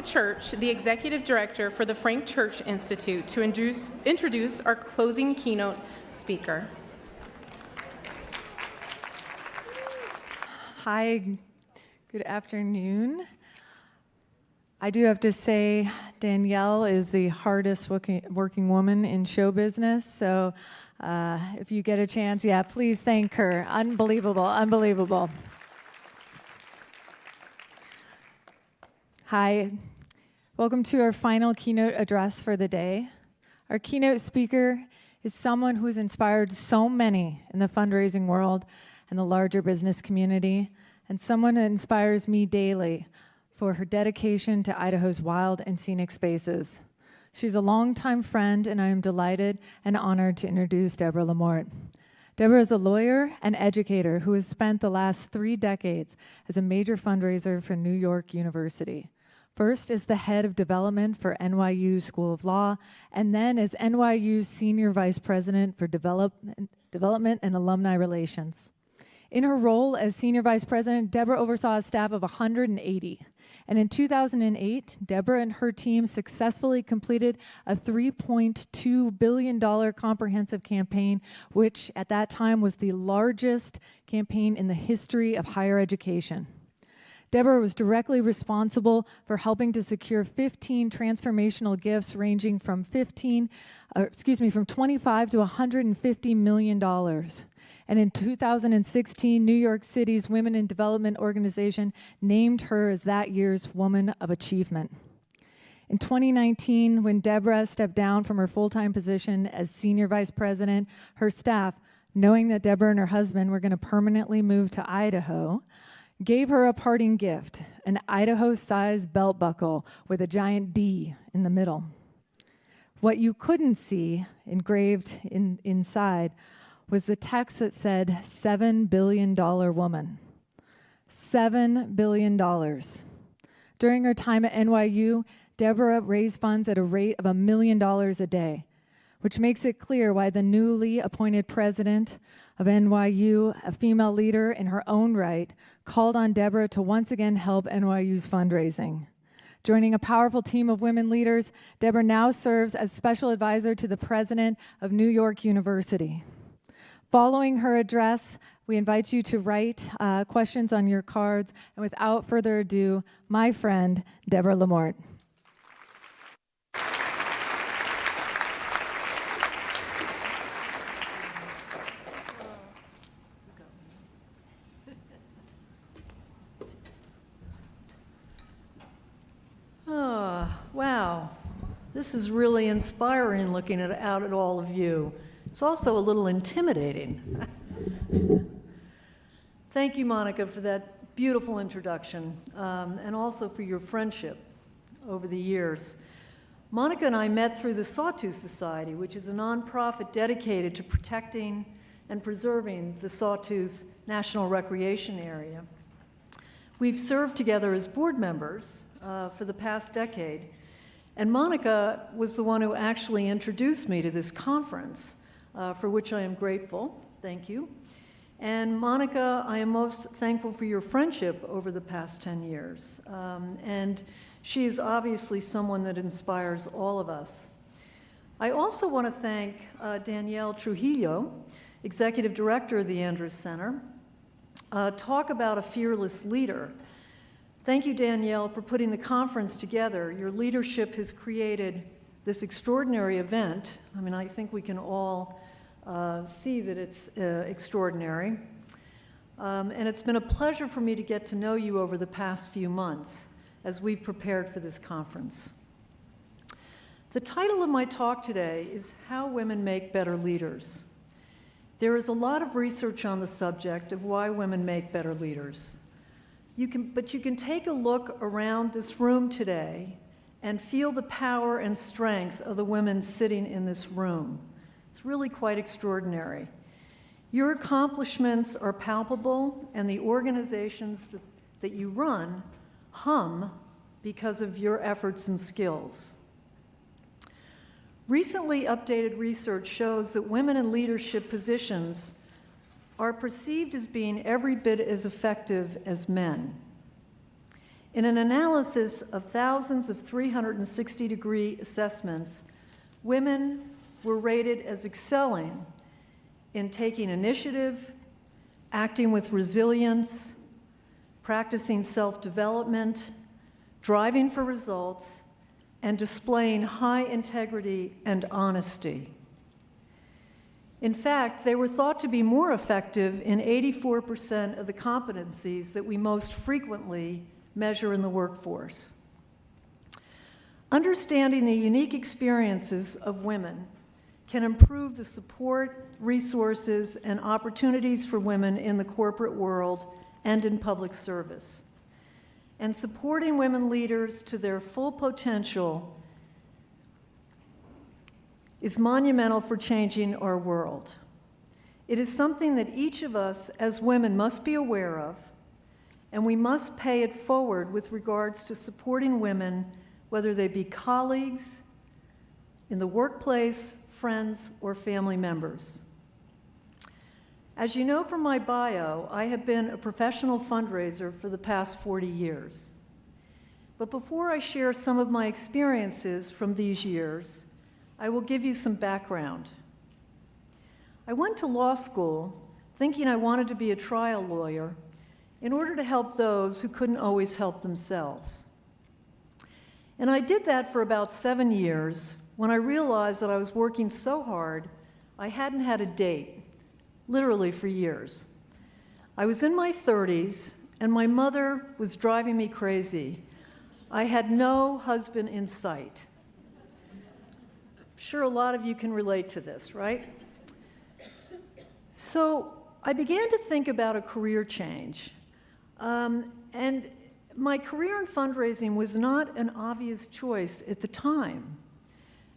Church, the Executive Director for the Frank Church Institute, to introduce our closing keynote speaker. Hi, good afternoon. I do have to say Danielle is the hardest working woman in show business, so if you get a chance, please thank her. Unbelievable, unbelievable. Hi, welcome to our final keynote address for the day. Our keynote speaker is someone who has inspired so many in the fundraising world and the larger business community, and someone that inspires me daily for her dedication to Idaho's wild and scenic spaces. She's a longtime friend, and I am delighted and honored to introduce Debra LaMorte. Debra is a lawyer and educator who has spent the last 3 decades as a major fundraiser for New York University. First as the head of development for NYU School of Law, and then as NYU's senior vice president for development and alumni relations. In her role as senior vice president, Debra oversaw a staff of 180. And in 2008, Debra and her team successfully completed a $3.2 billion comprehensive campaign, which at that time was the largest campaign in the history of higher education. Debra was directly responsible for helping to secure 15 transformational gifts ranging from $25 to $150 million. And in 2016, New York City's Women in Development organization named her as that year's Woman of Achievement. In 2019, when Debra stepped down from her full-time position as senior vice president, her staff, knowing that Debra and her husband were going to permanently move to Idaho, gave her a parting gift, an Idaho-sized belt buckle with a giant D in the middle. What you couldn't see engraved inside was the text that said, $7 billion woman. $7 billion. During her time at NYU, Debra raised funds at a rate of $1 million a day, which makes it clear why the newly appointed president of NYU, a female leader in her own right, called on Debra to once again help NYU's fundraising. Joining a powerful team of women leaders, Debra now serves as special advisor to the president of New York University. Following her address, we invite you to write questions on your cards. And without further ado, my friend, Debra LaMorte. Wow, this is really inspiring looking out at all of you. It's also a little intimidating. Thank you, Monica, for that beautiful introduction, and also for your friendship over the years. Monica and I met through the Sawtooth Society, which is a nonprofit dedicated to protecting and preserving the Sawtooth National Recreation Area. We've served together as board members for the past decade, and Monica was the one who actually introduced me to this conference, for which I am grateful. Thank you. And Monica, I am most thankful for your friendship over the past 10 years. And she is obviously someone that inspires all of us. I also want to thank Danielle Trujillo, Executive Director of the Andrus Center. Talk about a fearless leader. Thank you, Danielle, for putting the conference together. Your leadership has created this extraordinary event. I mean, I think we can all see that it's extraordinary. And it's been a pleasure for me to get to know you over the past few months as we've prepared for this conference. The title of my talk today is How Women Make Better Leaders. There is a lot of research on the subject of why women make better leaders. But you can take a look around this room today and feel the power and strength of the women sitting in this room. It's really quite extraordinary. Your accomplishments are palpable, and the organizations that you run hum because of your efforts and skills. Recently updated research shows that women in leadership positions are perceived as being every bit as effective as men. In an analysis of thousands of 360-degree assessments, women were rated as excelling in taking initiative, acting with resilience, practicing self-development, driving for results, and displaying high integrity and honesty. In fact, they were thought to be more effective in 84% of the competencies that we most frequently measure in the workforce. Understanding the unique experiences of women can improve the support, resources, and opportunities for women in the corporate world and in public service. And supporting women leaders to their full potential is monumental for changing our world. It is something that each of us as women must be aware of, and we must pay it forward with regards to supporting women, whether they be colleagues, in the workplace, friends, or family members. As you know from my bio, I have been a professional fundraiser for the past 40 years. But before I share some of my experiences from these years, I will give you some background. I went to law school thinking I wanted to be a trial lawyer in order to help those who couldn't always help themselves. And I did that for about 7 years when I realized that I was working so hard I hadn't had a date, literally for years. I was in my 30s and my mother was driving me crazy. I had no husband in sight. I'm sure a lot of you can relate to this, right? So I began to think about a career change. And my career in fundraising was not an obvious choice at the time.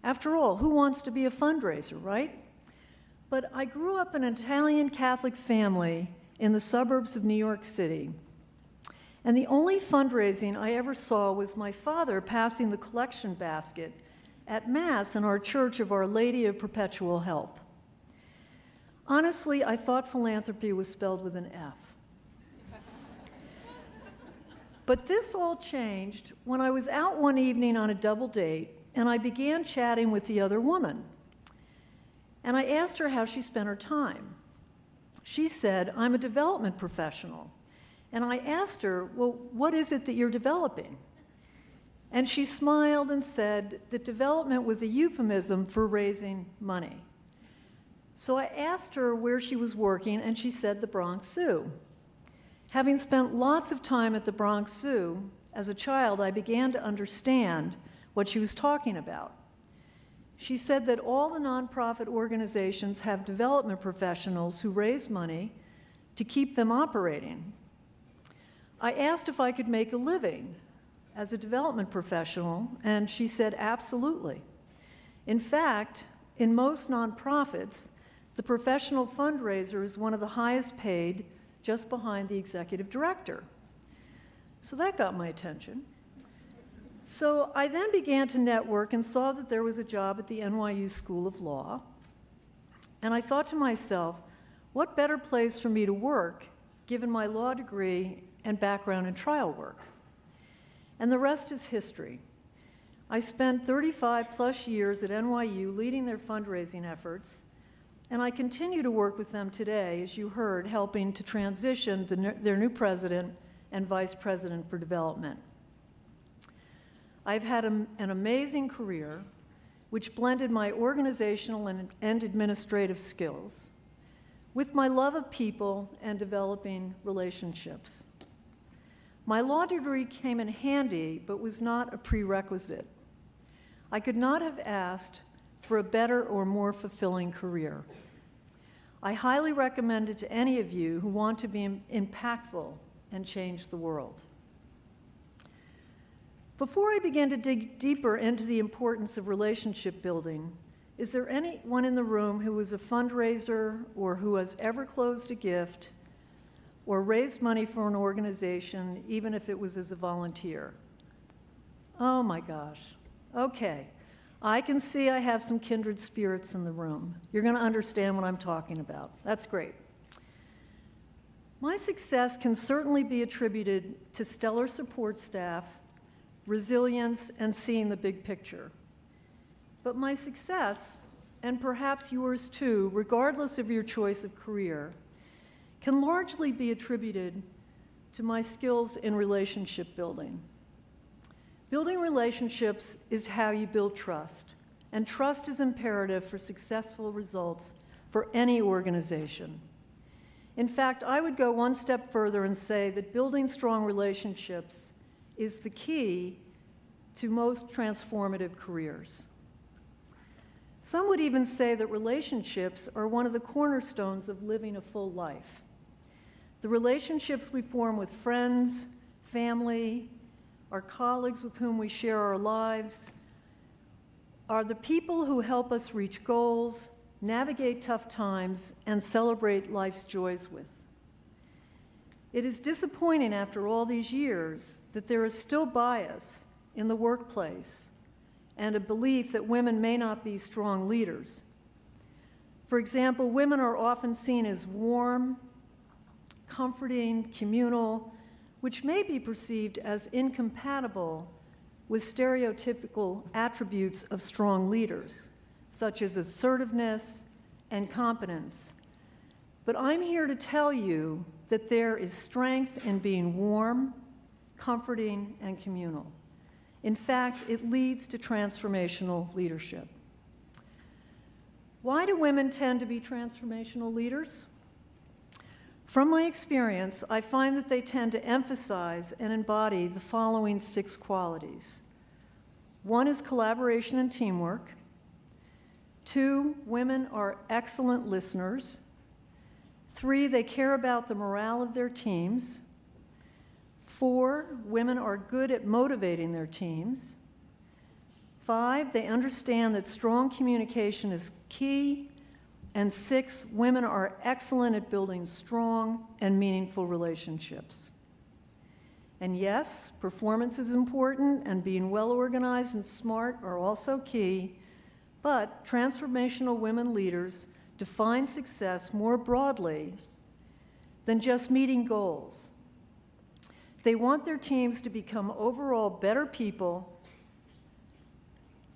After all, who wants to be a fundraiser, right? But I grew up in an Italian Catholic family in the suburbs of New York City. And the only fundraising I ever saw was my father passing the collection basket at Mass in our Church of Our Lady of Perpetual Help. Honestly, I thought philanthropy was spelled with an F. But this all changed when I was out one evening on a double date and I began chatting with the other woman. And I asked her how she spent her time. She said, "I'm a development professional." And I asked her, "Well, what is it that you're developing?" And she smiled and said that development was a euphemism for raising money. So I asked her where she was working, and she said the Bronx Zoo. Having spent lots of time at the Bronx Zoo, as a child, I began to understand what she was talking about. She said that all the nonprofit organizations have development professionals who raise money to keep them operating. I asked if I could make a living as a development professional, and she said absolutely. In fact, in most nonprofits, the professional fundraiser is one of the highest paid, just behind the executive director. So that got my attention. So I then began to network and saw that there was a job at the NYU School of Law. And I thought to myself, what better place for me to work, given my law degree and background in trial work? And the rest is history. I spent 35 plus years at NYU leading their fundraising efforts, and I continue to work with them today, as you heard, helping to transition their new president and vice president for development. I've had an amazing career, which blended my organizational and administrative skills with my love of people and developing relationships. My law degree came in handy, but was not a prerequisite. I could not have asked for a better or more fulfilling career. I highly recommend it to any of you who want to be impactful and change the world. Before I begin to dig deeper into the importance of relationship building, is there anyone in the room who is a fundraiser or who has ever closed a gift or raised money for an organization, even if it was as a volunteer? Oh my gosh. Okay. I can see I have some kindred spirits in the room. You're going to understand what I'm talking about. That's great. My success can certainly be attributed to stellar support staff, resilience, and seeing the big picture. But my success, and perhaps yours too, regardless of your choice of career, can largely be attributed to my skills in relationship building. Building relationships is how you build trust, and trust is imperative for successful results for any organization. In fact, I would go one step further and say that building strong relationships is the key to most transformative careers. Some would even say that relationships are one of the cornerstones of living a full life. The relationships we form with friends, family, our colleagues with whom we share our lives, are the people who help us reach goals, navigate tough times, and celebrate life's joys with. It is disappointing after all these years that there is still bias in the workplace and a belief that women may not be strong leaders. For example, women are often seen as warm, comforting, communal, which may be perceived as incompatible with stereotypical attributes of strong leaders, such as assertiveness and competence. But I'm here to tell you that there is strength in being warm, comforting, and communal. In fact, it leads to transformational leadership. Why do women tend to be transformational leaders? From my experience, I find that they tend to emphasize and embody the following 6 qualities. 1 is collaboration and teamwork. 2, women are excellent listeners. 3, they care about the morale of their teams. 4, women are good at motivating their teams. 5, they understand that strong communication is key. And 6, women are excellent at building strong and meaningful relationships. And yes, performance is important, and being well organized and smart are also key, but transformational women leaders define success more broadly than just meeting goals. They want their teams to become overall better people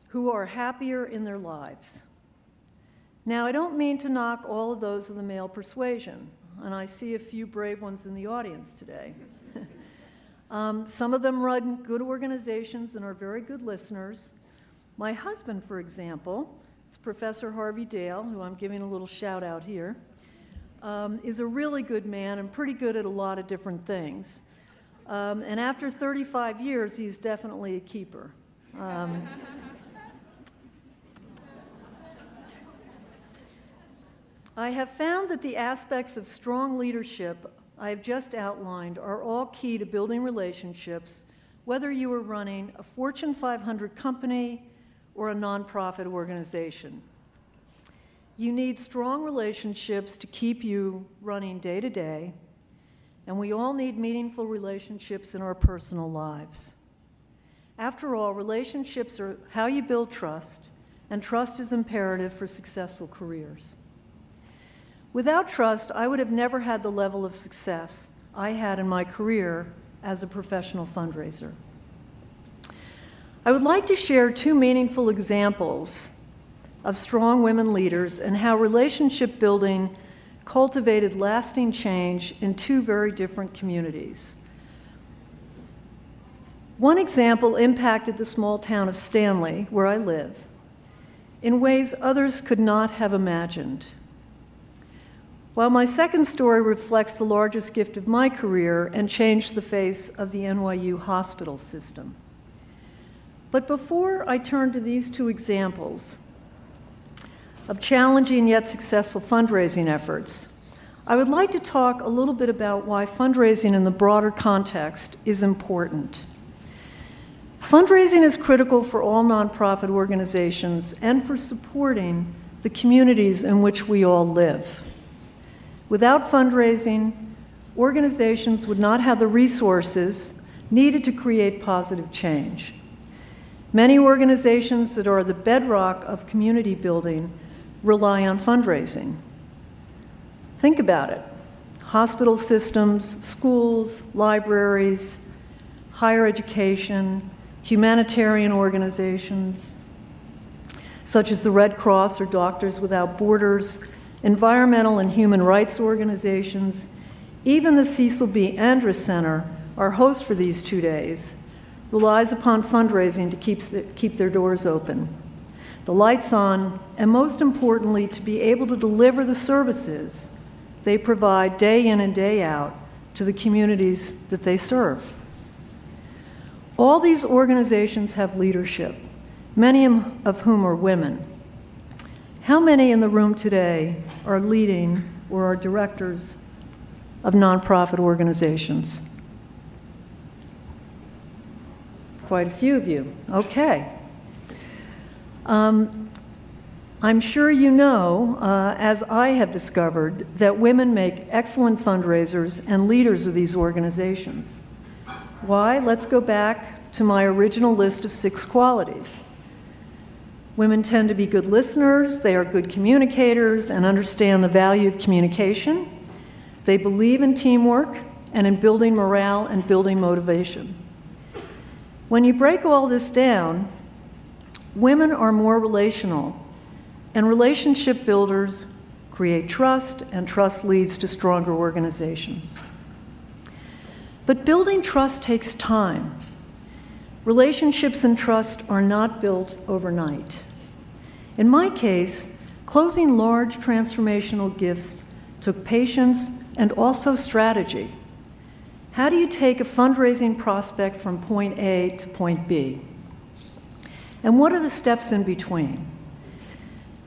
who are happier in their lives. Now, I don't mean to knock all of those of the male persuasion, and I see a few brave ones in the audience today. Some of them run good organizations and are very good listeners. My husband, for example, is Professor Harvey Dale, who I'm giving a little shout out here, is a really good man and pretty good at a lot of different things. And after 35 years, he's definitely a keeper. I have found that the aspects of strong leadership I have just outlined are all key to building relationships, whether you are running a Fortune 500 company or a nonprofit organization. You need strong relationships to keep you running day to day, and we all need meaningful relationships in our personal lives. After all, relationships are how you build trust, and trust is imperative for successful careers. Without trust, I would have never had the level of success I had in my career as a professional fundraiser. I would like to share 2 meaningful examples of strong women leaders and how relationship building cultivated lasting change in 2 very different communities. One example impacted the small town of Stanley, where I live, in ways others could not have imagined. While my second story reflects the largest gift of my career and changed the face of the NYU hospital system. But before I turn to these 2 examples of challenging yet successful fundraising efforts, I would like to talk a little bit about why fundraising in the broader context is important. Fundraising is critical for all nonprofit organizations and for supporting the communities in which we all live. Without fundraising, organizations would not have the resources needed to create positive change. Many organizations that are the bedrock of community building rely on fundraising. Think about it. hospital systems, schools, libraries, higher education, humanitarian organizations, such as the Red Cross or Doctors Without Borders, environmental and human rights organizations, even the Cecil B. Andrus Center, our host for these 2 days, relies upon fundraising to keep their doors open, the lights on, and most importantly, to be able to deliver the services they provide day in and day out to the communities that they serve. All these organizations have leadership, many of whom are women. How many in the room today are leading or are directors of nonprofit organizations? Quite a few of you. Okay. I'm sure you know, as I have discovered, that women make excellent fundraisers and leaders of these organizations. Why? Let's go back to my original list of 6 qualities. Women tend to be good listeners, they are good communicators and understand the value of communication. They believe in teamwork and in building morale and building motivation. When you break all this down, women are more relational, and relationship builders create trust, and trust leads to stronger organizations. But building trust takes time. Relationships and trust are not built overnight. In my case, closing large transformational gifts took patience and also strategy. How do you take a fundraising prospect from point A to point B? And what are the steps in between?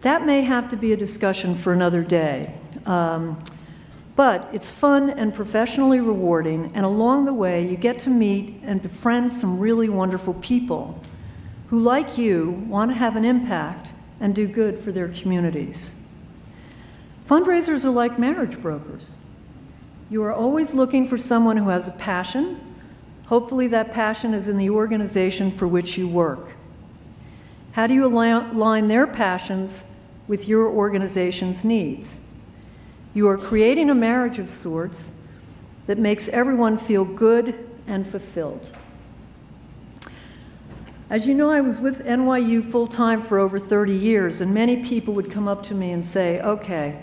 That may have to be a discussion for another day. But it's fun and professionally rewarding, and along the way, you get to meet and befriend some really wonderful people who, like you, want to have an impact and do good for their communities. Fundraisers are like marriage brokers. You are always looking for someone who has a passion. Hopefully that passion is in the organization for which you work. How do you align their passions with your organization's needs? You are creating a marriage of sorts that makes everyone feel good and fulfilled. As you know, I was with NYU full-time for over 30 years, and many people would come up to me and say, okay,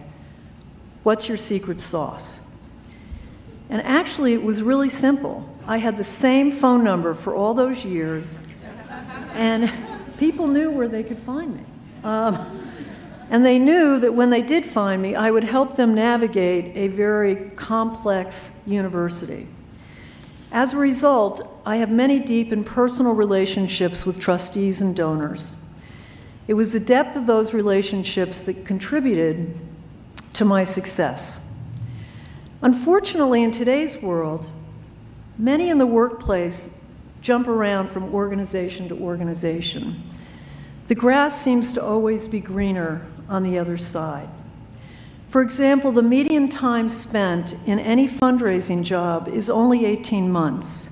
what's your secret sauce? And actually, it was really simple. I had the same phone number for all those years, and people knew where they could find me. And they knew that when they did find me, I would help them navigate a very complex university. As a result, I have many deep and personal relationships with trustees and donors. It was the depth of those relationships that contributed to my success. Unfortunately, in today's world, many in the workplace jump around from organization to organization. The grass seems to always be greener on the other side. For example, the median time spent in any fundraising job is only 18 months.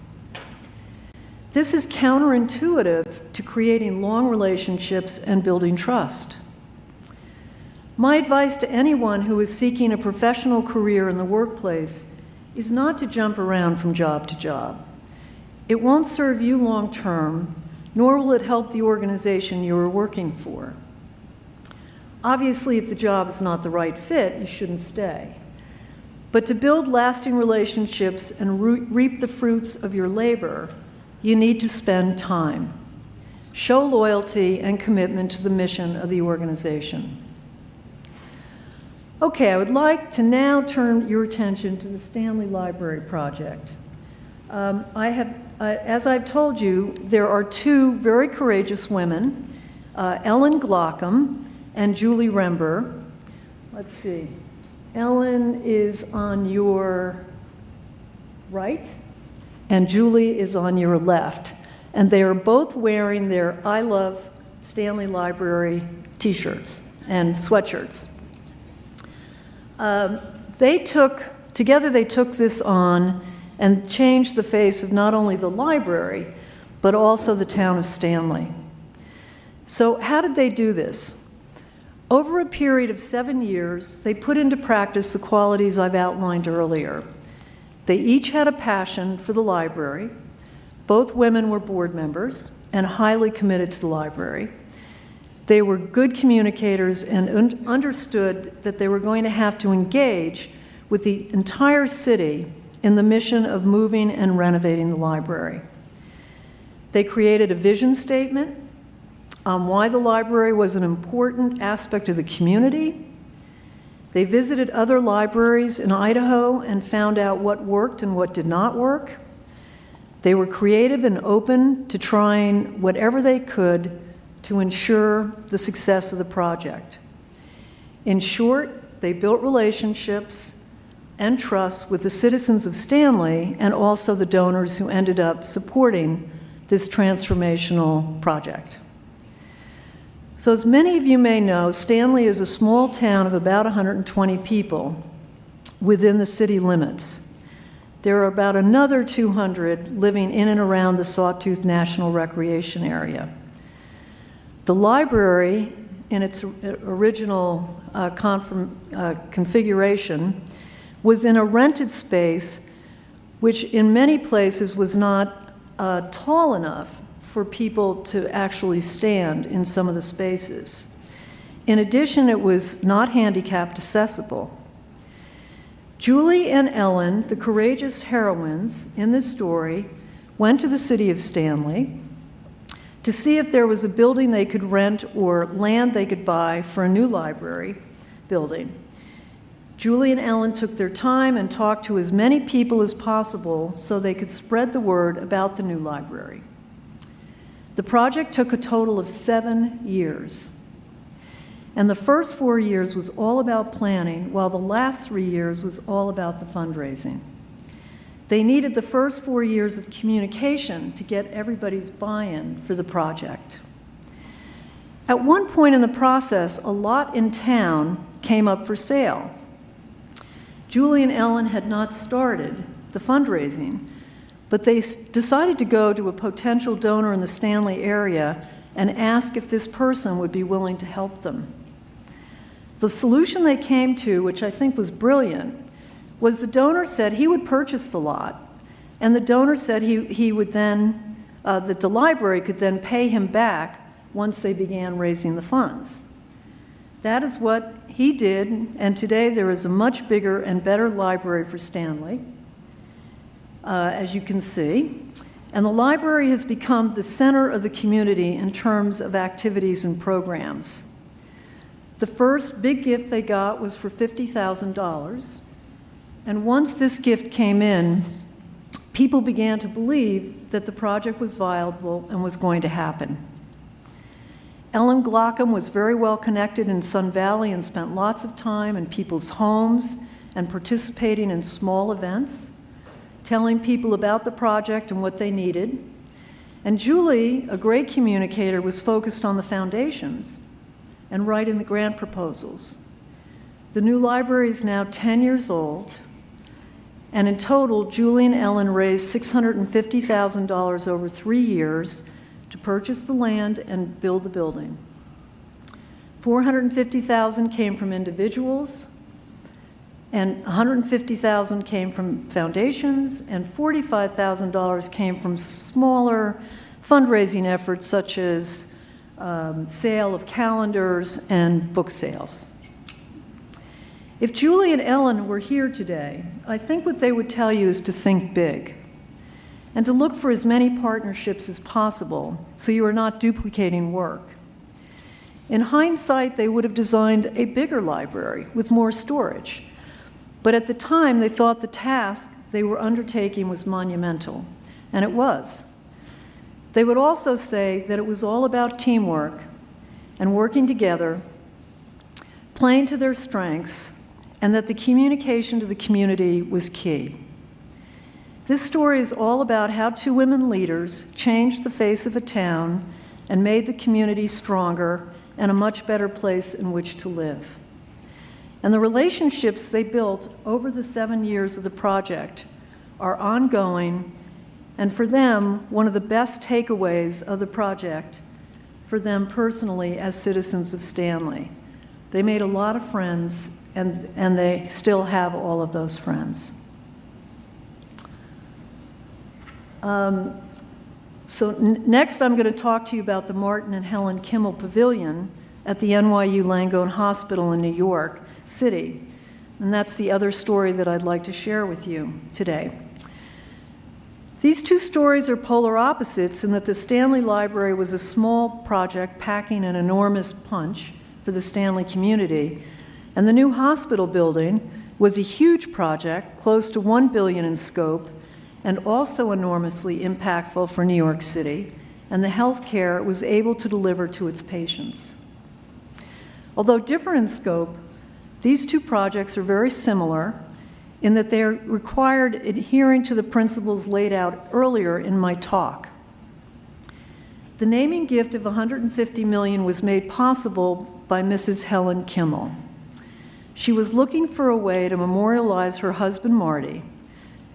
This is counterintuitive to creating long relationships and building trust. My advice to anyone who is seeking a professional career in the workplace is not to jump around from job to job. It won't serve you long term, nor will it help the organization you are working for. Obviously, if the job is not the right fit, you shouldn't stay. But to build lasting relationships and reap the fruits of your labor, you need to spend time. Show loyalty and commitment to the mission of the organization. Okay, I would like to now turn your attention to the Stanley Library Project. As I've told you, there are 2 very courageous women, Ellen Glockham and Julie Rember. Let's see. Ellen is on your right, and Julie is on your left. And they are both wearing their I Love Stanley Library t-shirts and sweatshirts. Together they took this on and changed the face of not only the library, but also the town of Stanley. So how did they do this? Over a period of 7 years, they put into practice the qualities I've outlined earlier. They each had a passion for the library. Both women were board members and highly committed to the library. They were good communicators and understood that they were going to have to engage with the entire city in the mission of moving and renovating the library. They created a vision statement on why the library was an important aspect of the community. They visited other libraries in Idaho and found out what worked and what did not work. They were creative and open to trying whatever they could to ensure the success of the project. In short, they built relationships and trust with the citizens of Stanley and also the donors who ended up supporting this transformational project. So as many of you may know, Stanley is a small town of about 120 people within the city limits. There are about another 200 living in and around the Sawtooth National Recreation Area. The library, in its original configuration, was in a rented space, which in many places was not tall enough for people to actually stand in some of the spaces. In addition, it was not handicapped accessible. Julie and Ellen, the courageous heroines in this story, went to the city of Stanley to see if there was a building they could rent or land they could buy for a new library building. Julie and Ellen took their time and talked to as many people as possible so they could spread the word about the new library. The project took a total of 7 years. And the first 4 years was all about planning, while the last 3 years was all about the fundraising. They needed the first 4 years of communication to get everybody's buy-in for the project. At one point in the process, a lot in town came up for sale. Julie and Ellen had not started the fundraising, but they decided to go to a potential donor in the Stanley area and ask if this person would be willing to help them. The solution they came to, which I think was brilliant, was the donor said he would purchase the lot, and the donor said he would then, that the library could then pay him back once they began raising the funds. That is what he did, and today there is a much bigger and better library for Stanley, as you can see. And the library has become the center of the community in terms of activities and programs. The first big gift they got was for $50,000. And once this gift came in, people began to believe that the project was viable and was going to happen. Ellen Glockham was very well connected in Sun Valley and spent lots of time in people's homes and participating in small events, telling people about the project and what they needed. And Julie, a great communicator, was focused on the foundations and writing the grant proposals. The new library is now 10 years old, and in total, Julie and Ellen raised $650,000 over 3 years to purchase the land and build the building. $450,000 came from individuals, and $150,000 came from foundations, and $45,000 came from smaller fundraising efforts such as sale of calendars and book sales. If Julie and Ellen were here today, I think what they would tell you is to think big and to look for as many partnerships as possible so you are not duplicating work. In hindsight, they would have designed a bigger library with more storage. But at the time, they thought the task they were undertaking was monumental, and it was. They would also say that it was all about teamwork and working together, playing to their strengths, and that the communication to the community was key. This story is all about how 2 women leaders changed the face of a town and made the community stronger and a much better place in which to live. And the relationships they built over the 7 years of the project are ongoing, and for them, one of the best takeaways of the project for them personally as citizens of Stanley. They made a lot of friends, and they still have all of those friends. Next, I'm going to talk to you about the Martin and Helen Kimmel Pavilion at the NYU Langone Hospital in New York City. And that's the other story that I'd like to share with you today. These two stories are polar opposites in that the Stanley Library was a small project packing an enormous punch for the Stanley community, and the new hospital building was a huge project, close to $1 billion in scope, and also enormously impactful for New York City and the health care it was able to deliver to its patients. Although different in scope, these two projects are very similar in that they required adhering to the principles laid out earlier in my talk. The naming gift of $150 million was made possible by Mrs. Helen Kimmel. She was looking for a way to memorialize her husband, Marty,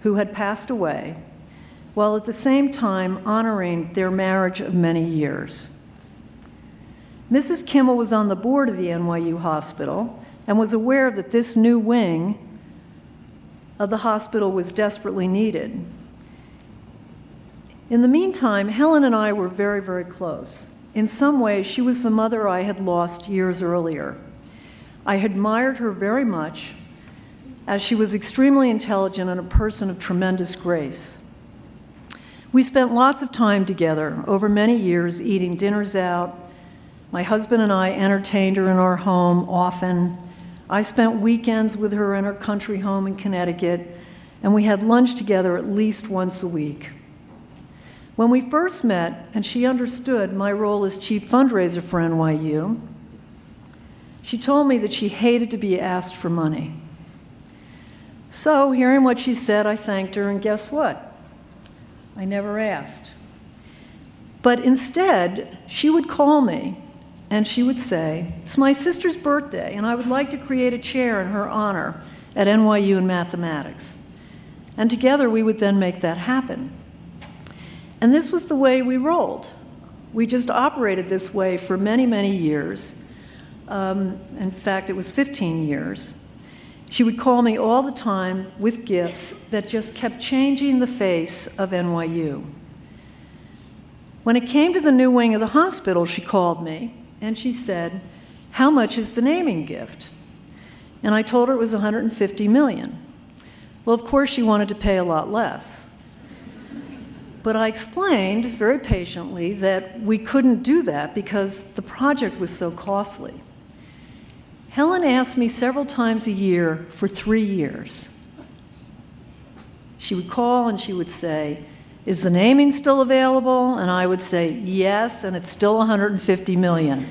who had passed away, while at the same time honoring their marriage of many years. Mrs. Kimmel was on the board of the NYU hospital and was aware that this new wing of the hospital was desperately needed. In the meantime, Helen and I were very, very close. In some ways, she was the mother I had lost years earlier. I admired her very much, as she was extremely intelligent and a person of tremendous grace. We spent lots of time together over many years, eating dinners out. My husband and I entertained her in our home often. I spent weekends with her in her country home in Connecticut, and we had lunch together at least once a week. When we first met, and she understood my role as chief fundraiser for NYU, she told me that she hated to be asked for money. So, hearing what she said, I thanked her, and guess what? I never asked. But instead, she would call me, and she would say, "It's my sister's birthday, and I would like to create a chair in her honor at NYU in mathematics." And together, we would then make that happen. And this was the way we rolled. We just operated this way for many, many years. In fact, it was 15 years. She would call me all the time with gifts that just kept changing the face of NYU. When it came to the new wing of the hospital, she called me, and she said, "How much is the naming gift?" And I told her it was $150 million. Well, of course, she wanted to pay a lot less. But I explained very patiently that we couldn't do that because the project was so costly. Helen asked me several times a year for 3 years. She would call and she would say, "Is the naming still available?" And I would say, "Yes, and it's still $150 million."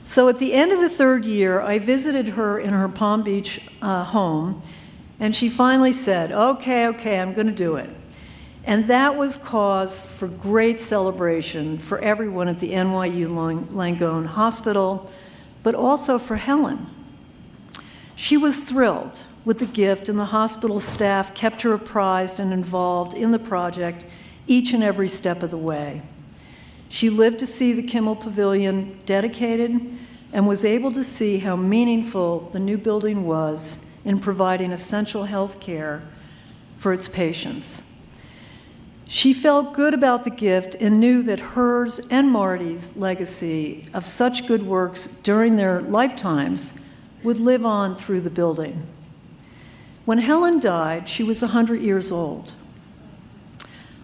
So at the end of the third year, I visited her in her Palm Beach home, and she finally said, okay, I'm going to do it. And that was cause for great celebration for everyone at the NYU Langone Hospital, but also for Helen. She was thrilled with the gift, and the hospital staff kept her apprised and involved in the project each and every step of the way. She lived to see the Kimmel Pavilion dedicated and was able to see how meaningful the new building was in providing essential health care for its patients. She felt good about the gift and knew that hers and Marty's legacy of such good works during their lifetimes would live on through the building. When Helen died, she was 100 years old.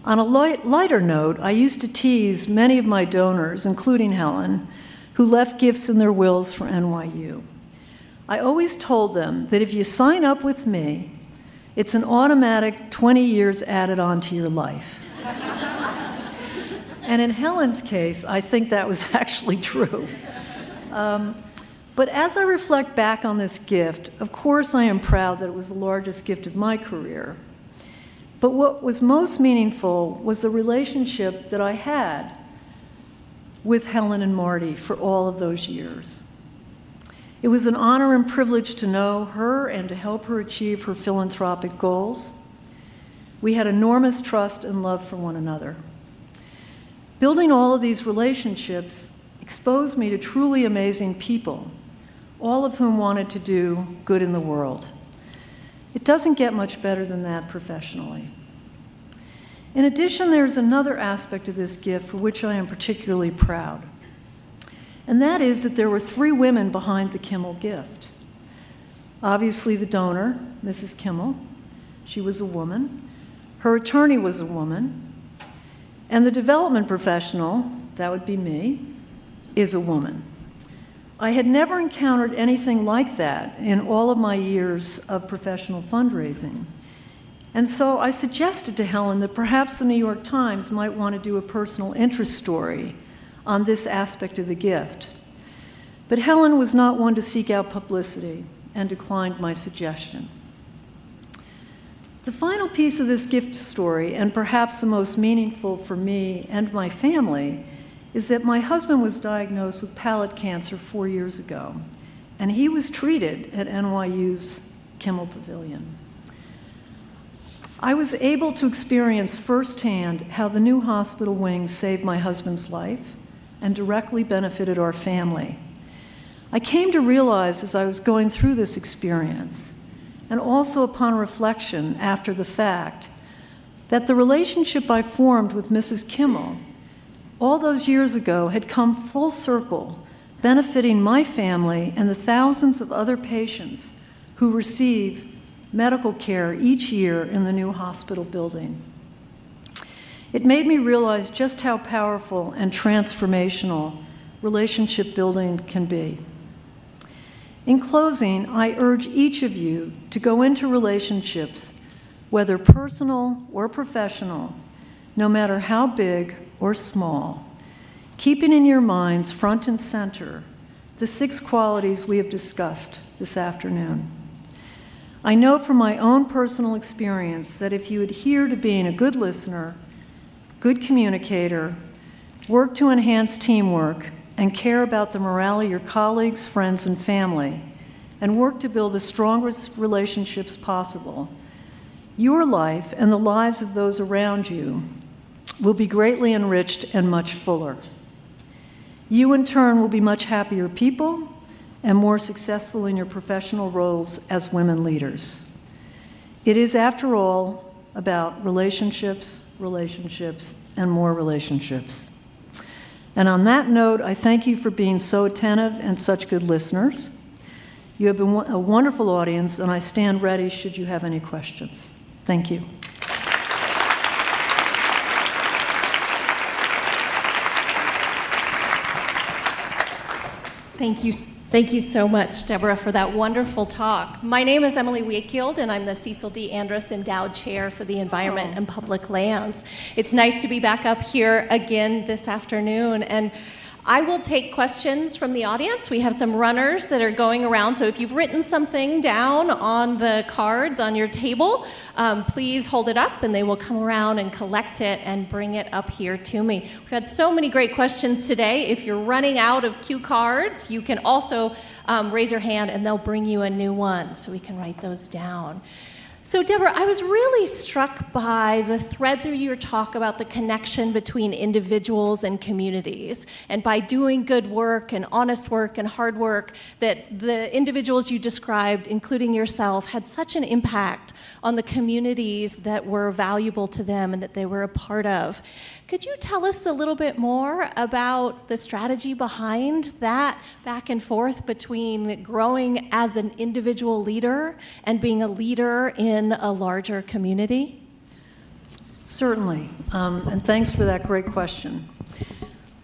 On a lighter note, I used to tease many of my donors, including Helen, who left gifts in their wills for NYU. I always told them that if you sign up with me, it's an automatic 20 years added on to your life. And in Helen's case, I think that was actually true. But as I reflect back on this gift, of course I am proud that it was the largest gift of my career. But what was most meaningful was the relationship that I had with Helen and Marty for all of those years. It was an honor and privilege to know her and to help her achieve her philanthropic goals. We had enormous trust and love for one another. Building all of these relationships exposed me to truly amazing people, all of whom wanted to do good in the world. It doesn't get much better than that professionally. In addition, there's another aspect of this gift for which I am particularly proud, and that is that there were 3 women behind the Kimmel gift. Obviously, the donor, Mrs. Kimmel, she was a woman. Her attorney was a woman. And the development professional, that would be me, is a woman. I had never encountered anything like that in all of my years of professional fundraising. And so I suggested to Helen that perhaps the New York Times might want to do a personal interest story on this aspect of the gift. But Helen was not one to seek out publicity and declined my suggestion. The final piece of this gift story, and perhaps the most meaningful for me and my family, is that my husband was diagnosed with palate cancer 4 years ago, and he was treated at NYU's Kimmel Pavilion. I was able to experience firsthand how the new hospital wing saved my husband's life and directly benefited our family. I came to realize as I was going through this experience, and also upon reflection after the fact, that the relationship I formed with Mrs. Kimmel all those years ago had come full circle, benefiting my family and the thousands of other patients who receive medical care each year in the new hospital building. It made me realize just how powerful and transformational relationship building can be. In closing, I urge each of you to go into relationships, whether personal or professional, no matter how big or small, keeping in your minds front and center the 6 qualities we have discussed this afternoon. I know from my own personal experience that if you adhere to being a good listener, good communicator, work to enhance teamwork, and care about the morale of your colleagues, friends, and family, and work to build the strongest relationships possible, your life and the lives of those around you will be greatly enriched and much fuller. You, in turn, will be much happier people and more successful in your professional roles as women leaders. It is, after all, about relationships, relationships, and more relationships. And on that note, I thank you for being so attentive and such good listeners. You have been a wonderful audience, and I stand ready should you have any questions. Thank you. Thank you so much, Deborah, for that wonderful talk. My name is Emily Wakefield, and I'm the Cecil D. Andrus Endowed Chair for the Environment and Public Lands. It's nice to be back up here again this afternoon, and I will take questions from the audience. We have some runners that are going around, so if you've written something down on the cards on your table, please hold it up and they will come around and collect it and bring it up here to me. We've had so many great questions today. If you're running out of cue cards, you can also raise your hand and they'll bring you a new one so we can write those down. So Deborah, I was really struck by the thread through your talk about the connection between individuals and communities, and by doing good work and honest work and hard work, that the individuals you described, including yourself, had such an impact on the communities that were valuable to them and that they were a part of. Could you tell us a little bit more about the strategy behind that back and forth between growing as an individual leader and being a leader in a larger community? Certainly, and thanks for that great question.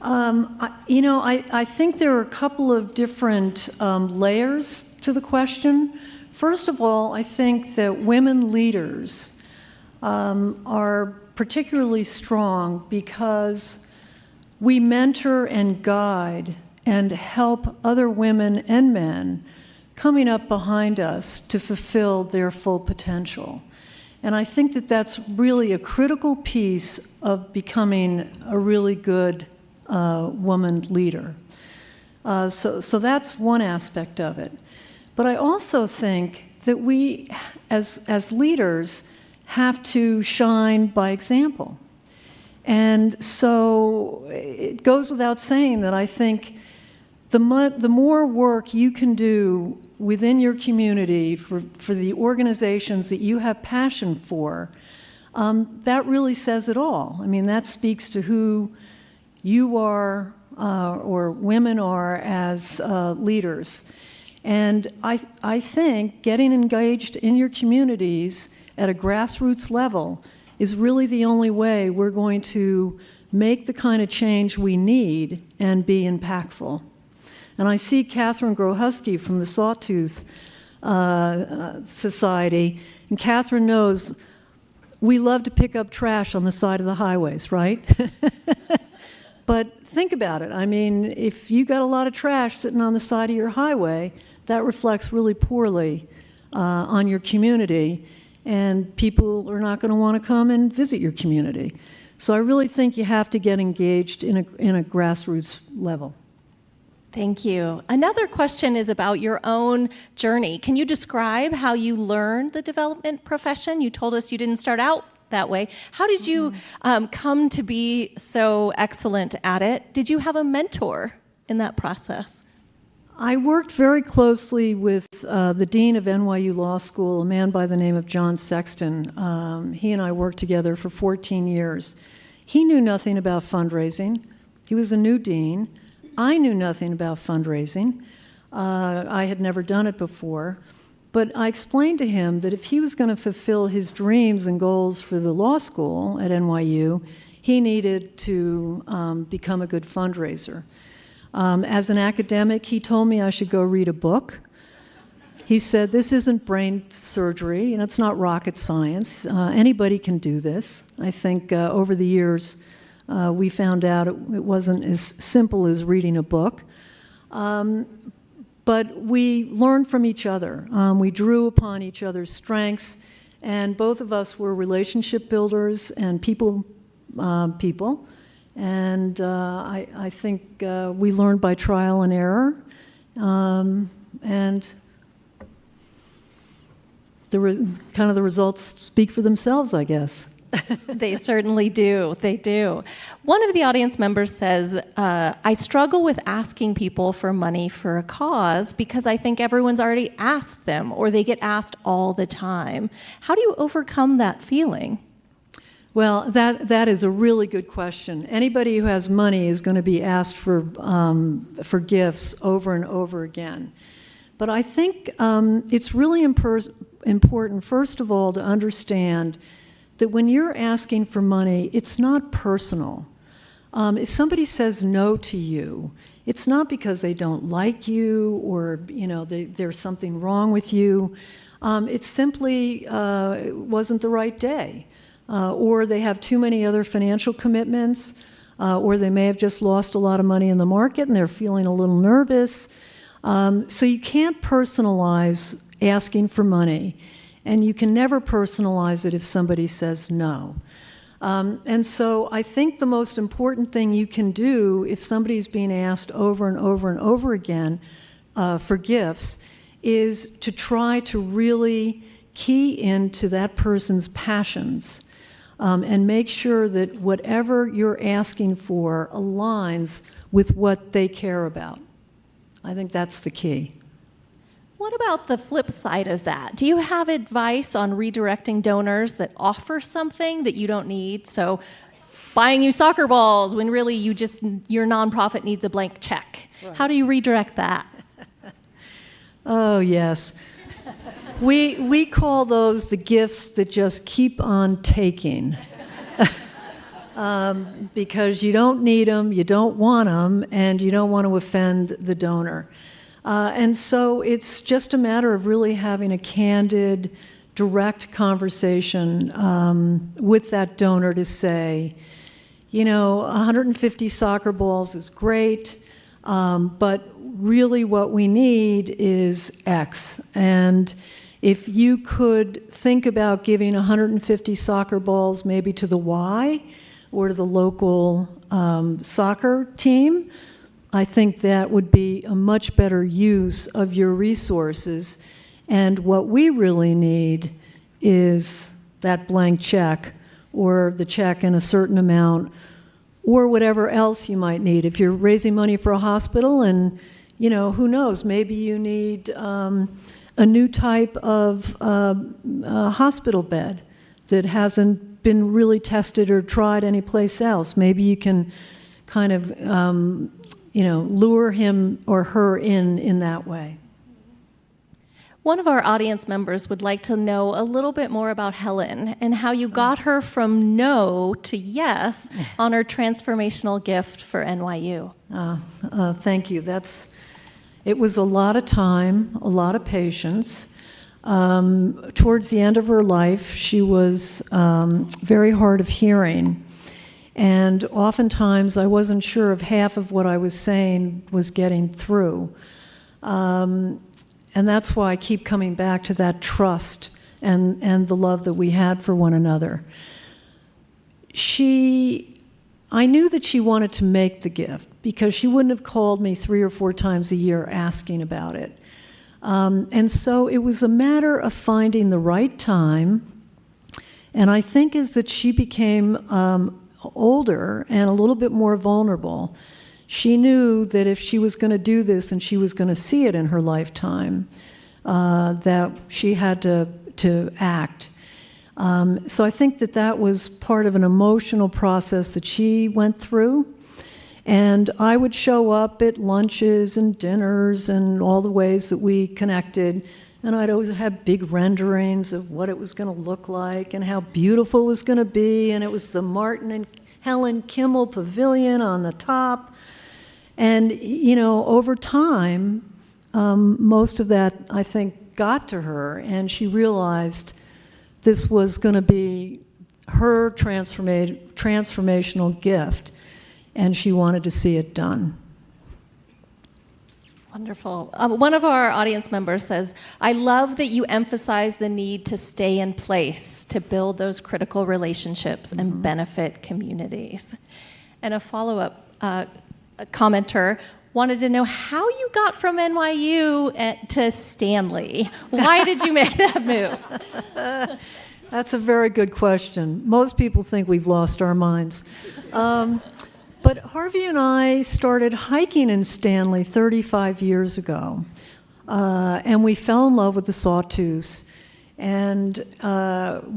I think there are a couple of different layers to the question. First of all, I think that women leaders are particularly strong because we mentor and guide and help other women and men coming up behind us to fulfill their full potential. And I think that that's really a critical piece of becoming a really good woman leader. So that's one aspect of it. But I also think that we, as leaders, have to shine by example. And so it goes without saying that I think the more work you can do within your community for the organizations that you have passion for, that really says it all. I mean, that speaks to who you are or women are as leaders. And I think getting engaged in your communities at a grassroots level is really the only way we're going to make the kind of change we need and be impactful. And I see Catherine Grohusky from the Sawtooth Society, and Catherine knows we love to pick up trash on the side of the highways, right? But think about it. I mean, if you got a lot of trash sitting on the side of your highway, that reflects really poorly on your community, and people are not going to want to come and visit your community. So I really think you have to get engaged in a grassroots level. Thank you. Another question is about your own journey. Can you describe how you learned the development profession? You told us you didn't start out that way. How did you come to be so excellent at it? Did you have a mentor in that process? I worked very closely with the dean of NYU Law School, a man by the name of John Sexton. He and I worked together for 14 years. He knew nothing about fundraising. He was a new dean. I knew nothing about fundraising. I had never done it before. But I explained to him that if he was going to fulfill his dreams and goals for the law school at NYU, he needed to become a good fundraiser. As an academic, he told me I should go read a book. He said, this isn't brain surgery, and it's not rocket science. Anybody can do this. I think over the years, we found out it wasn't as simple as reading a book. But we learned from each other. We drew upon each other's strengths, and both of us were relationship builders and people. And I think we learned by trial and error, and the results speak for themselves, I guess. They certainly do. They do. One of the audience members says, I struggle with asking people for money for a cause because I think everyone's already asked them, or they get asked all the time. How do you overcome that feeling? Well, that is a really good question. Anybody who has money is going to be asked for gifts over and over again. But I think it's really important, first of all, to understand that when you're asking for money, it's not personal. If somebody says no to you, it's not because they don't like you or there's something wrong with you. It's simply it wasn't the right day. Or they have too many other financial commitments, or they may have just lost a lot of money in the market and they're feeling a little nervous. So you can't personalize asking for money, and you can never personalize it if somebody says no. And so I think the most important thing you can do if somebody's being asked over and over and over again for gifts is to try to really key into that person's passions. And make sure that whatever you're asking for aligns with what they care about. I think that's the key. What about the flip side of that? Do you have advice on redirecting donors that offer something that you don't need? So buying you soccer balls when really your nonprofit needs a blank check. Right. How do you redirect that? Oh, yes. We call those the gifts that just keep on taking. Because you don't need them, you don't want them, and you don't want to offend the donor. And so it's just a matter of really having a candid, direct conversation with that donor to say, 150 soccer balls is great, but really what we need is X. And if you could think about giving 150 soccer balls maybe to the Y or to the local soccer team, I think that would be a much better use of your resources. And what we really need is that blank check or the check in a certain amount, or whatever else you might need. If you're raising money for a hospital and, who knows, maybe you need a new type of hospital bed that hasn't been really tested or tried anyplace else. Maybe you can kind of, lure him or her in that way. One of our audience members would like to know a little bit more about Helen and how you got her from no to yes on her transformational gift for NYU. Thank you. It was a lot of time, a lot of patience. Towards the end of her life, she was very hard of hearing. And oftentimes, I wasn't sure if half of what I was saying was getting through. And that's why I keep coming back to that trust and the love that we had for one another. I knew that she wanted to make the gift because she wouldn't have called me 3 or 4 times a year asking about it. And so it was a matter of finding the right time. And I think as that she became older and a little bit more vulnerable, she knew that if she was going to do this and she was going to see it in her lifetime, that she had to act. So I think that was part of an emotional process that she went through. And I would show up at lunches and dinners and all the ways that we connected. And I'd always have big renderings of what it was going to look like and how beautiful it was going to be. And it was the Martin and Helen Kimmel Pavilion on the top. And, over time, most of that, I think, got to her. And she realized this was going to be her transformational gift. And she wanted to see it done. Wonderful. One of our audience members says, I love that you emphasize the need to stay in place to build those critical relationships and benefit communities. And a follow-up commenter wanted to know how you got from NYU to Stanley. Why did you make that move? That's a very good question. Most people think we've lost our minds. But Harvey and I started hiking in Stanley 35 years ago, and we fell in love with the sawtooths. And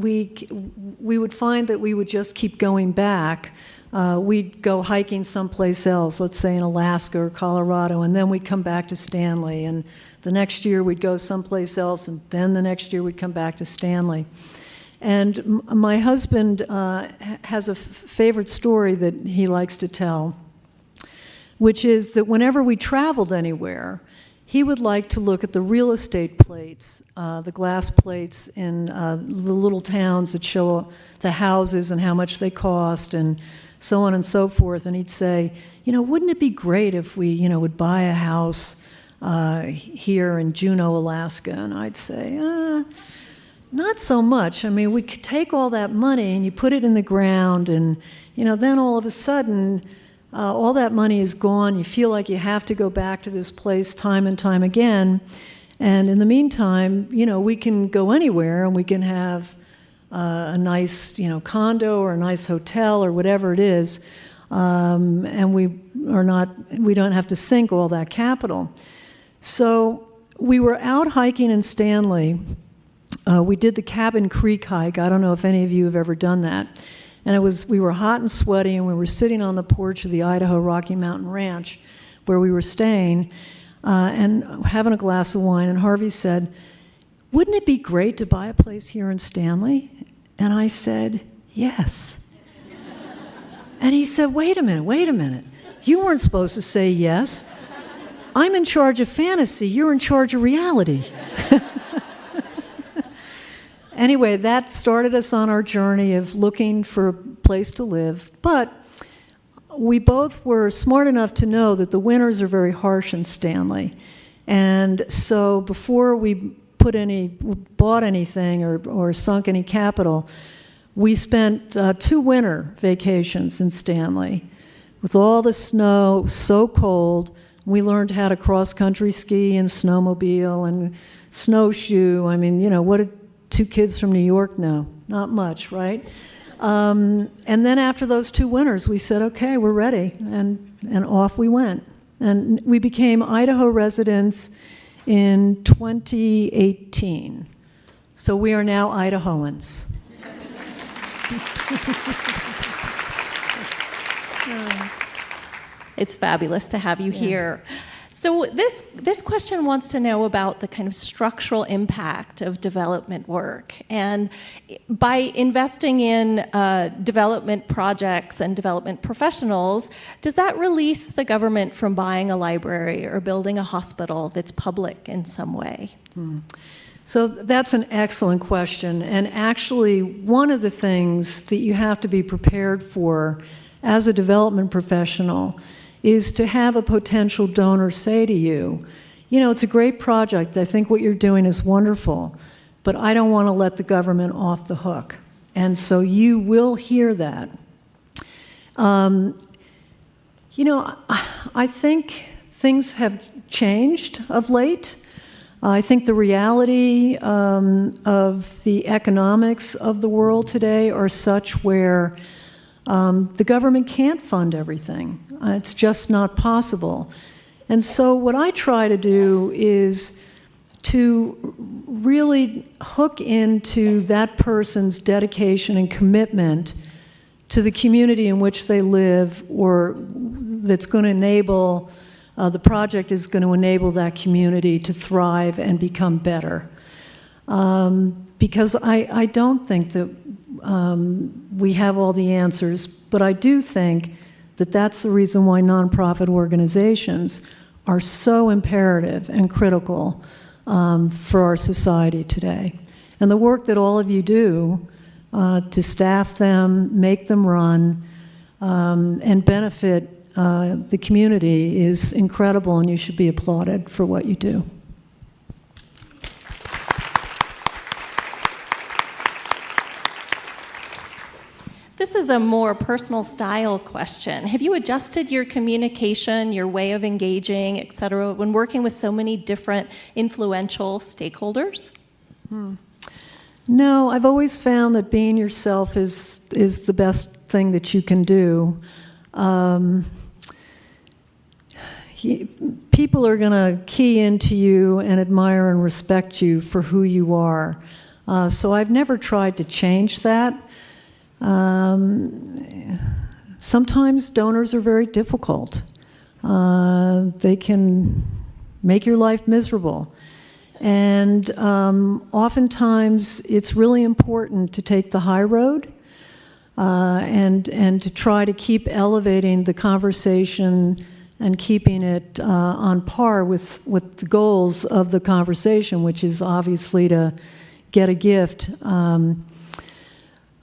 we would find that we would just keep going back. We'd go hiking someplace else, let's say in Alaska or Colorado, and then we'd come back to Stanley. And the next year we'd go someplace else, and then the next year we'd come back to Stanley. And my husband has a favorite story that he likes to tell, which is that whenever we traveled anywhere, he would like to look at the real estate plates, the glass plates in the little towns that show the houses and how much they cost and so on and so forth. And he'd say, wouldn't it be great if we, would buy a house here in Juneau, Alaska? And I'd say, not so much. I mean, we could take all that money and you put it in the ground and, then all of a sudden, all that money is gone. You feel like you have to go back to this place time and time again. And in the meantime, we can go anywhere and we can have a nice, condo or a nice hotel or whatever it is. And we don't have to sink all that capital. So we were out hiking in Stanley. We did the Cabin Creek hike. I don't know if any of you have ever done that. And we were hot and sweaty, and we were sitting on the porch of the Idaho Rocky Mountain Ranch where we were staying and having a glass of wine. And Harvey said, wouldn't it be great to buy a place here in Stanley? And I said, yes. And he said, wait a minute. You weren't supposed to say yes. I'm in charge of fantasy. You're in charge of reality. Anyway, that started us on our journey of looking for a place to live. But we both were smart enough to know that the winters are very harsh in Stanley. And so before we bought anything or sunk any capital, we spent 2 winter vacations in Stanley. With all the snow, so cold, we learned how to cross-country ski and snowmobile and snowshoe. I mean, what did 2 kids from New York know? Not much, right? And then after those 2 winters, we said, okay, we're ready, and off we went. And we became Idaho residents in 2018. So we are now Idahoans. It's fabulous to have you here. So this question wants to know about the kind of structural impact of development work. And by investing in development projects and development professionals, does that release the government from buying a library or building a hospital that's public in some way? So that's an excellent question. And actually, one of the things that you have to be prepared for as a development professional is to have a potential donor say to you, you know, it's a great project, I think what you're doing is wonderful, but I don't want to let the government off the hook. And so you will hear that. You know, I think things have changed of late. I think the reality of the economics of the world today are such where the government can't fund everything. It's just not possible. And so what I try to do is to really hook into that person's dedication and commitment to the community in which they live, or that's going to enable, the project is going to enable that community to thrive and become better. Because I don't think that we have all the answers, but I do think that that's the reason why nonprofit organizations are so imperative and critical for our society today. And the work that all of you do to staff them, make them run, and benefit the community is incredible, and you should be applauded for what you do. This is a more personal style question. Have you adjusted your communication, your way of engaging, et cetera, when working with so many different influential stakeholders? No, I've always found that being yourself is the best thing that you can do. People are going to key into you and admire and respect you for who you are. So I've never tried to change that. Sometimes donors are very difficult. They can make your life miserable. And oftentimes it's really important to take the high road and to try to keep elevating the conversation and keeping it on par with the goals of the conversation, which is obviously to get a gift.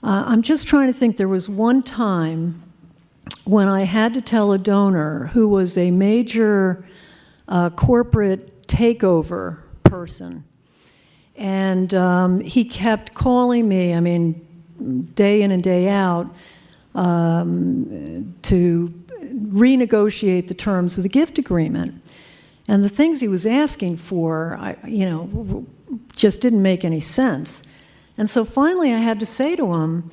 I'm just trying to think. There was one time when I had to tell a donor who was a major corporate takeover person, and he kept calling me, I mean, day in and day out, to renegotiate the terms of the gift agreement. And the things he was asking for, just didn't make any sense. And so finally I had to say to him,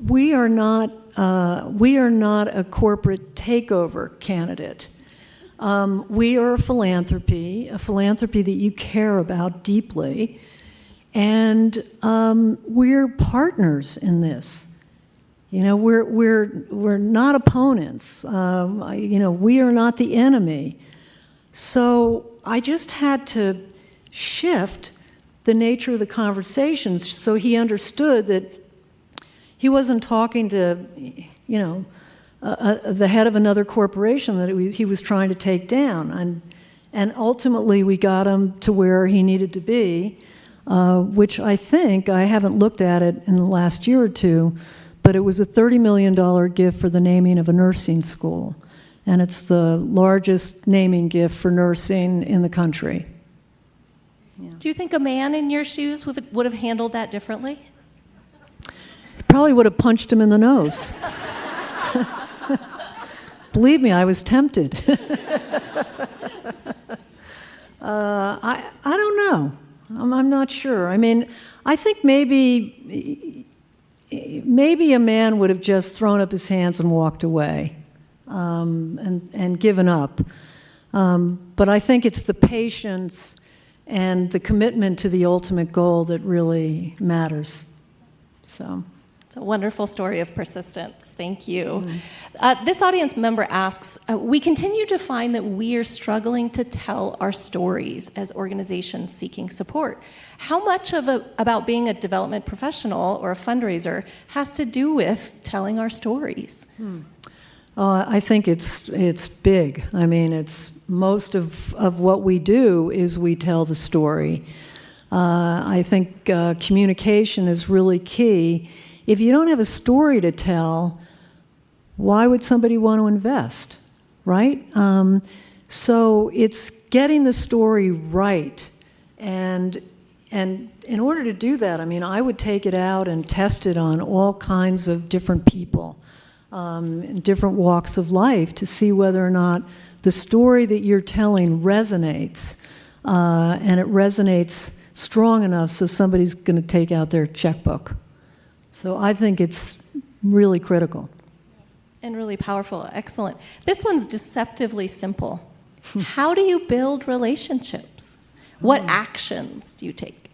we are not a corporate takeover candidate. We are a philanthropy that you care about deeply, and we're partners in this. We're not opponents. We are not the enemy. So I just had to shift the nature of the conversations so he understood that he wasn't talking to, the head of another corporation that he was trying to take down. And ultimately we got him to where he needed to be, which I think, I haven't looked at it in the last year or two, but it was a $30 million gift for the naming of a nursing school. And it's the largest naming gift for nursing in the country. Yeah. Do you think a man in your shoes would have handled that differently? Probably would have punched him in the nose. Believe me, I was tempted. I don't know. I'm not sure. I mean, I think maybe a man would have just thrown up his hands and walked away and given up. But I think it's the patience and the commitment to the ultimate goal that really matters. So. It's a wonderful story of persistence. Thank you. This audience member asks, we continue to find that we are struggling to tell our stories as organizations seeking support. How much about being a development professional or a fundraiser has to do with telling our stories? I think it's big. I mean, it's most of what we do is we tell the story. I think communication is really key. If you don't have a story to tell, why would somebody want to invest, right? So it's getting the story right. And in order to do that, I mean, I would take it out and test it on all kinds of different people in different walks of life to see whether or not the story that you're telling resonates, and it resonates strong enough so somebody's going to take out their checkbook. So I think it's really critical. And really powerful. Excellent. This one's deceptively simple. How do you build relationships? What actions do you take?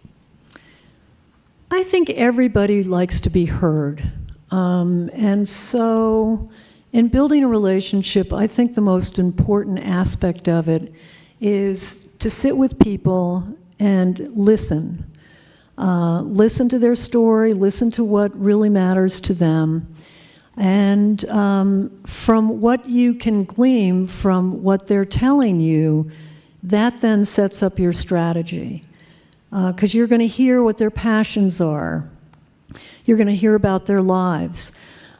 I think everybody likes to be heard. And so in building a relationship, I think the most important aspect of it is to sit with people and listen. Listen to their story, listen to what really matters to them. And from what you can glean from what they're telling you, that then sets up your strategy. Because you're going to hear what their passions are. You're going to hear about their lives.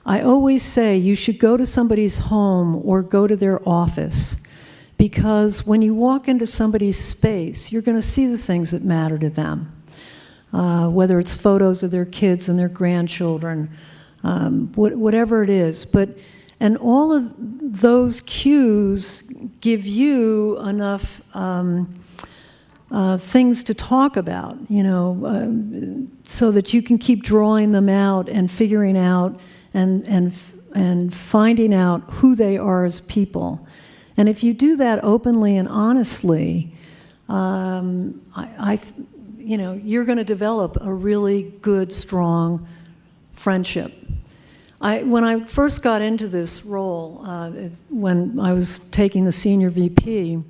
I always say you should go to somebody's home or go to their office, because when you walk into somebody's space, you're going to see the things that matter to them, whether it's photos of their kids and their grandchildren, whatever it is. And all of those cues give you enough things to talk about, so that you can keep drawing them out and figuring out and finding out who they are as people. And if you do that openly and honestly, you're going to develop a really good, strong friendship. When I first got into this role, when I was taking the senior VP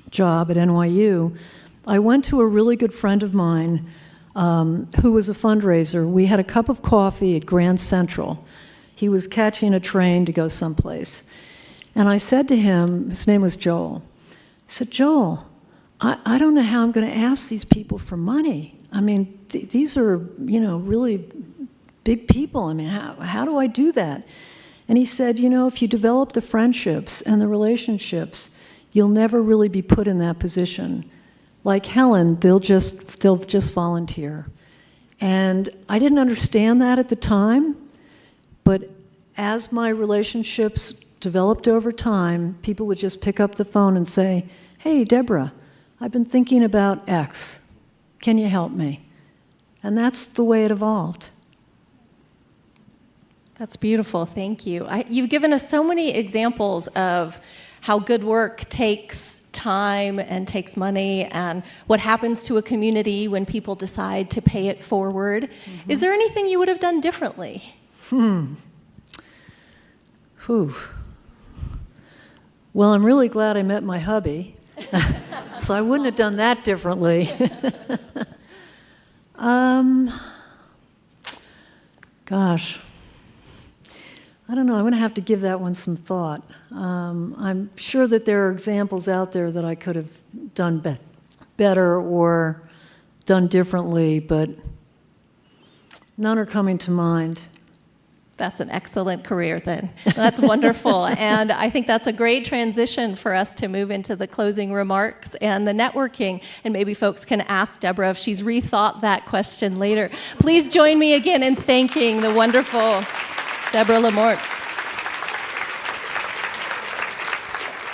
job at NYU, I went to a really good friend of mine who was a fundraiser. We had a cup of coffee at Grand Central. He was catching a train to go someplace. And I said to him, his name was Joel, I said, Joel, I don't know how I'm going to ask these people for money. I mean, these are, really big people. I mean, how do I do that? And he said, if you develop the friendships and the relationships, you'll never really be put in that position. Like Helen, they'll just volunteer. And I didn't understand that at the time, but as my relationships developed over time, people would just pick up the phone and say, hey, Debra, I've been thinking about X. Can you help me? And that's the way it evolved. That's beautiful. Thank you. You've given us so many examples of how good work takes time and takes money, and what happens to a community when people decide to pay it forward. Mm-hmm. Is there anything you would have done differently? Well, I'm really glad I met my hubby, so I wouldn't have done that differently. Gosh. I don't know. I'm going to have to give that one some thought. I'm sure that there are examples out there that I could have done better or done differently, but none are coming to mind. That's an excellent career then. That's wonderful. And I think that's a great transition for us to move into the closing remarks and the networking. And maybe folks can ask Debra if she's rethought that question later. Please join me again in thanking the wonderful Debra LaMorte.